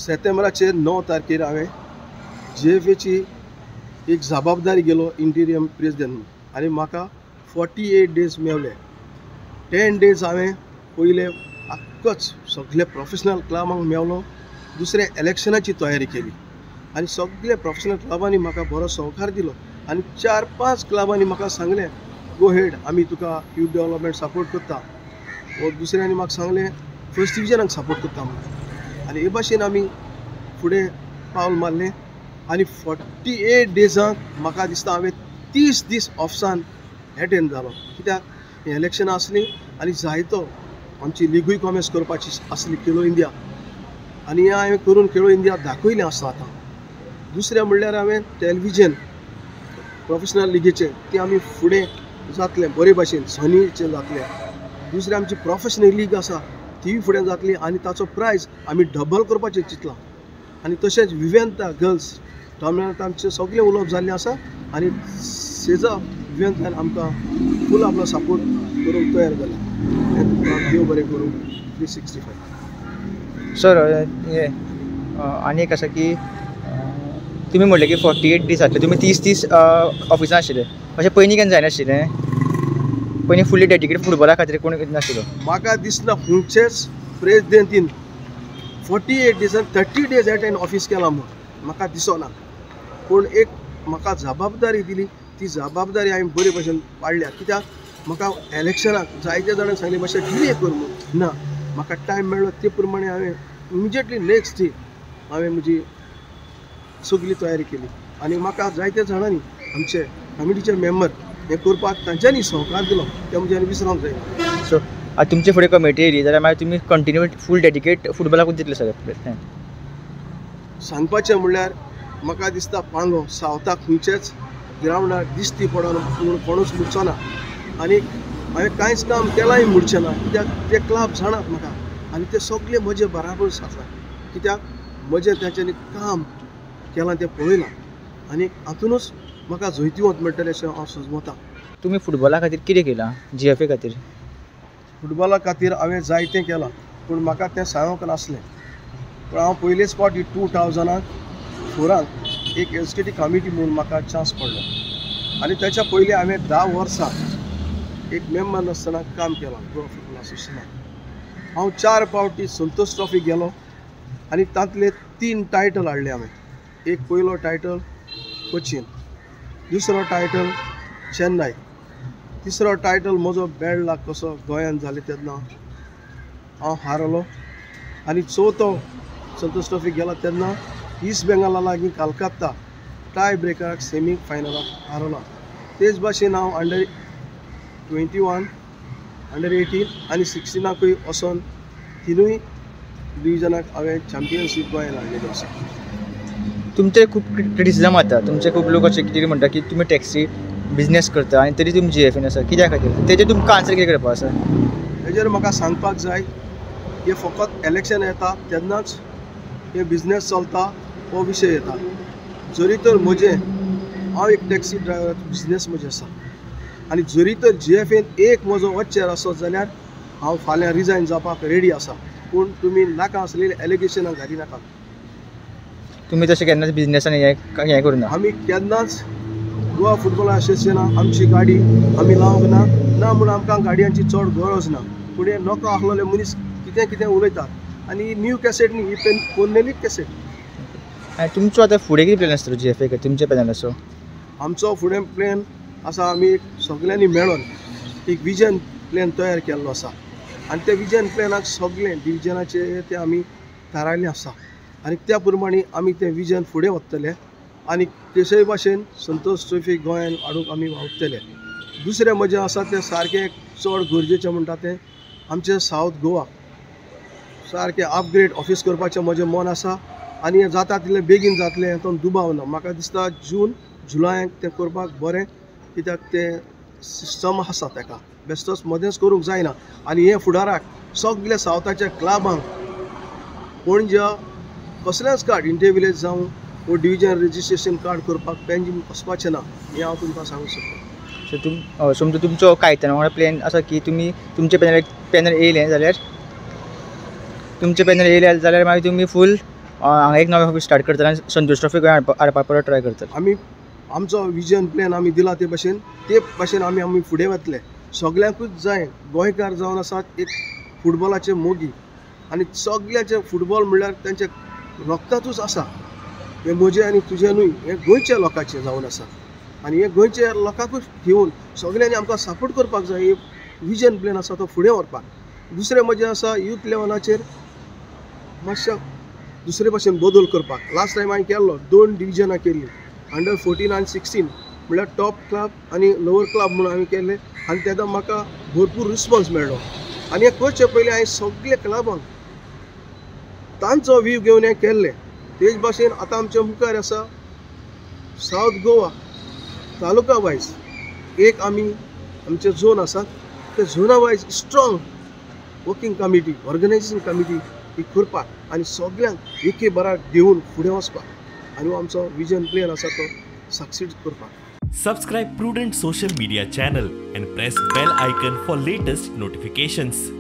सप्टेंबराचे 9 तारखेर हांवें GFAची एक जबाबदारी गेलो इंटिरियम प्रेसिडेंट आनी म्हाका 48 डेज मेवले. 10 डेज हांवें पयले आख्खोच सगळे प्रोफेशनल क्लबांक मेवलो. दुसरे इलेक्शनाची तयारी केली आनी सगळे प्रोफेशनल क्लबांनी म्हाका बरो सहकार दिलो आनी 4-5 क्लबांनी म्हाका सांगलें गो हेड आमी तुका यूथ डेव्हलपमेंट सपोर्ट करता. व दुसऱ्यांनी म्हाका सांगलें फर्स्ट डिविजनाक सपोर्ट करता म्हणून. आनी हे भाशेन आमी फुडें पावल मारलें आनी 48 डेजांक म्हाका दिसता हांवें 30 दीस ऑफिसान एटेंड जालो. कित्याक इलेक्शनां आसलीं आनी जायतो आमची लिगूय कॉमेस करपाची आसली खेलो इंडिया आनी हें हांवें करून खेलो इंडिया दाखयलें आसा आतां. दुसरें म्हणल्यार हांवें टॅलिविजन प्रोफेशनल लिगेचें तें आमी फुडें जातलें बरे भाशेन सनीचें जातलें. दुसरें आमची प्रोफेशनल लीग आसा ती फुडें जातली आनी ताचो प्रायज आमी डबल करपाचें चिंतलां. आनी तशेंच विवेंता गर्ल्स टोर्नामेंट आमचें सगळें उलोवप जाल्लें आसा आनी सेजा विवेंतान आमकां फूल आपलो सपोर्ट करूंक तयार जाला. हें तुमकां देव बरें करूं. 365 सर हे आनी एक आसा की तुमी म्हणलें की 48 दीस जातले तुमी 30 दीस ऑफिसान आशिल्ले अशें पयलीं केन्ना जायनाशिल्लें. पयलीं फुल्ली डेडिकेट फुटबॉला खातीर कोण नाशिल्लो. म्हाका दिसना खंयचेच प्रेसिडेंटीन 48 डेजान 30 डेज एटेंड ऑफिस केला म्हूण म्हाका दिसना. पूण एक म्हाका जबाबदारी दिली ती जबाबदारी हांवें बरे भशेन पाळल्या. कित्याक म्हाका इलेक्शनाक जायते जाणांक सांगले मातशें डिले कर म्हूण. ना म्हाका टायम मेळ्ळो ते प्रमाणे हांवें इमिजिएटली नेक्स्ट डे हांवें म्हजी सगळी तयारी केली आनी म्हाका जायते जाणांनी आमचे कमिटीचे मेंबर हें करपाक तांच्यांनी सहकार दिलो तें म्हणजे हांवें विसरोंक जाय. सो आतां तुमचे फुडें कमिटी येयली जाल्यार मागीर तुमी कंटिन्यू फूल डेडिकेट फुटबॉलाकूच दितले सगळे. सांगपाचें म्हणल्यार म्हाका दिसता पांगो सावथाक खंयचेच ग्रावंडार दिश्टी पडना पूण कोणूच मुडचो ना आनी हांवें कांयच काम केलांय मुडचें ना. कित्याक ते क्लब जाणात म्हाका आनी ते सगळे म्हजे बराबर आसा. कित्याक म्हजें तांच्यांनी काम केलां तें पळयलां आनी हातूनच म्हाका जैतिवंत मेळटलें अशें हांव सुचोवतां. तुमी फुटबॉला खातीर कितें केलां GFA खातीर. फुटबॉला खातीर हांवें जायतें केलां पूण म्हाका तें सांगूंक नासलें. पूण हांव पयलेच फावटी 2004 एक एसटीटी कमिटी म्हणून म्हाका चान्स पडलो आनी तेच्या पयलीं हांवें 10 वर्सां एक मेंबर नासतना काम केलां गोवा फुटबॉल एसोसिएशनाक. हांव 4 फावटी संतोश ट्रॉफी गेलो आनी तांतले 3 टायटल हाडले हांवें. एक पयलो टायटल कोचीन, दुसरो टायटल चेन्नई, तिसरो टायटल म्हजो बॅड लाक कसो गोंयांत जालें तेन्ना हांव हारलो आनी चवथो संतोश ट्रॉफी गेला तेन्ना ईस्ट बेंगाला लागीं कलकत्ता टाय ब्रेकराक सेमी फायनलाक हारलो. तेच भाशेन हांव अंडर-21, अंडर-18 आनी 16कूय वचोन तिनूय डिविजनाक हांवें चॅम्पियनशीप गोंयांत हाडलेली आसा. तुमचे खूब क्रिटिसिजम जाता. तुमचे खूब लोक अशें कितें म्हणटा की तुमी टॅक्सी बिजनेस करता आनी तरी तुमी GFAन आसा. कित्या खातीर तेजेर तुमकां आन्सर कितें करपाक आसा. हेजेर म्हाका सांगपाक जाय की फकत इलेक्शन येता तेन्नाच हे बिजनेस चलता हो विशय येता. जरी तर म्हजें हांव एक टॅक्सी ड्रायव्हर बिजनेस म्हजें आसा आनी जरी तर GFAन एक म्हजो वचचेर आसत जाल्यार हांव फाल्यां रिजायन जावपाक रेडी आसा. पूण तुमी नाका आसलेली एलिगेशनां घाली नाका. तुमी तशें केन्नाच बिजनेसान हें करूं ना. आमी केन्नाच गोवा फुटबॉल एसोसिएशनाक आमची गाडी आमी लावंक ना ना म्हूण आमकां गाडयांची चड गरज ना. पूण हे नोको आसलेले मनीस कितें कितें उलयतात आनी न्यू कॅसेट न्ही ही पोरनेली कॅसेट. आनी तुमचो आतां फुडें कितें प्लॅन आसतलो GFA खातीर तुमच्या पॅनलाचो. आमचो फुडें प्लॅन आसा आमी सगळ्यांनी मेळोन एक विजन प्लॅन तयार केल्लो आसा आनी त्या विजन प्लॅनाक सगळे डिविजनाचे ते आमी थारायल्लें आसा आनी त्या प्रमाणे आमी तें विजन फुडें व्हरतले आनी तेशेय भाशेन संतोश ट्रॉफी गोंयांत हाडूंक आमी वावुरतले. दुसरें म्हजें आसा तें सारकें चड गरजेचें म्हणटा तें आमचें सावथ गोवा सारकें अपग्रेड ऑफिस करपाचें म्हजें मन आसा आनी हें जाता तितलें बेगीन जातलें हातूंत दुबाव ना. म्हाका दिसता जून जुलयाक तें करपाक बरें कित्याक तें सिस्टम आसा तेका बेश्टोच मदेंच करूंक जायना आनी हे फुडाराक सगळे सावथाच्या क्लबांक पणजे कसलेंच कार्ड इंडिया विलेज जावं वो डिविजन रेजिस्ट्रेशन कार्ड करपाक पेंजीन वचपाचें ना हें हांव तुमकां सांगूंक सोदतां. समजा तुमचो कायताना वांगडा प्लॅन आसा की तुमी तुमचे पॅनल येयलें जाल्यार तुमचे पॅनल येयले जाल्यार मागीर तुमी फूल हांगा एक नवें ऑफिस स्टार्ट करतले आनी संतोश ट्रॉफी गोंय हाडपा परत ट्राय करतले. आमी आमचो विजन प्लॅन आमी दिला ते भाशेन आमी फुडें वतले. सगळ्यांकूच जाय गोंयकार जावन आसात एक फुटबॉलाचे मोगी आनी सगळ्याचे फुटबॉल म्हणल्यार तेंचे रक्तातूच आसा. हे म्हजे आनी तुजेनूय हे गोंयच्या लोकांचे जावन आसा आनी हे गोंयच्या लोकांकूच घेवन सगळ्यांनी आमकां सपोर्ट करपाक जाय. एक विजन प्लॅन आसा तो फुडें व्हरपाक. दुसरें म्हजें आसा यूथ लेवलाचेर मातशें दुसरे भाशेन बदल करपाक. लास्ट टायम हांवें केल्लो 2 डिविजनां केल्ली, अंडर 14 आनी 16 म्हणल्यार टॉप क्लब आनी लोवर क्लब म्हणून हांवें केले आनी तेन्ना म्हाका भरपूर रिस्पॉन्स मेळ्ळो. आनी हे करचे पयलीं हांवें सगळे क्लबांक तांचो व्ह्यू घेवन हें केल्लें. तेच भाशेन आतां आमचे मुखार आसा सावथ गोवा तालुका वायज एक आमी आमचे झोन आसात ते झोना wise strong working committee organisation committee ही करपाक आनी सगळ्यांक एके बराक घेवन फुडें वचपाक आनी आमचो विजन प्लॅन आसा तो सक्सीड करपाक. Subscribe Prudent social media channel and press bell icon for latest notifications.